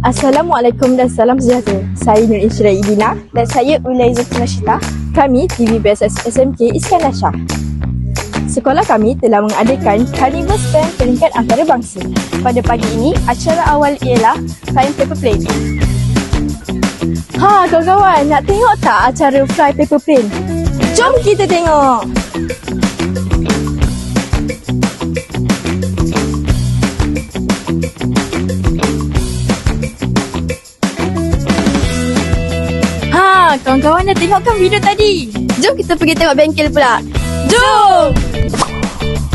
Assalamualaikum dan salam sejahtera. Saya Nur Ishra Idina dan saya Ulaiza Tunashita. Kami TV BSS SMK Iskandar Shah. Sekolah kami telah mengadakan Carnival Stand peringkat antarabangsa. Pada pagi ini, acara awal ialah Flying Paper Plane. Ha, kawan-kawan, nak tengok tak acara Fly Paper Plane? Jom kita tengok. Ha, kawan-kawan dah tengokkan video tadi? Jom kita pergi tengok bengkel pula. Jom!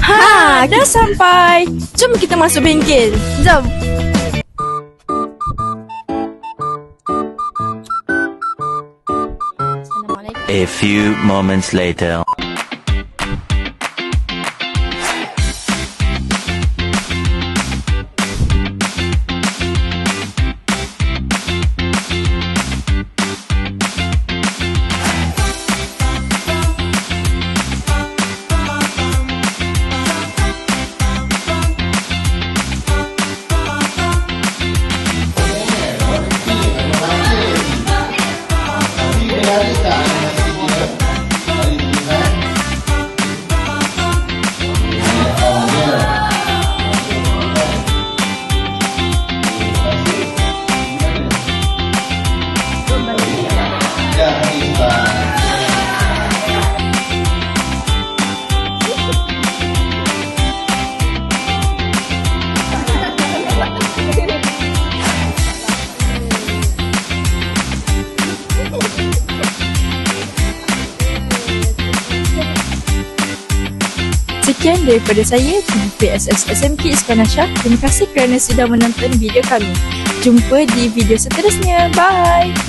Ha, dah sampai. Jom kita masuk bengkel. Jom. A few moments later. Sekian daripada saya, PSS SMK Iskandar Shah. Terima kasih kerana sudah menonton video kami. Jumpa di video seterusnya. Bye!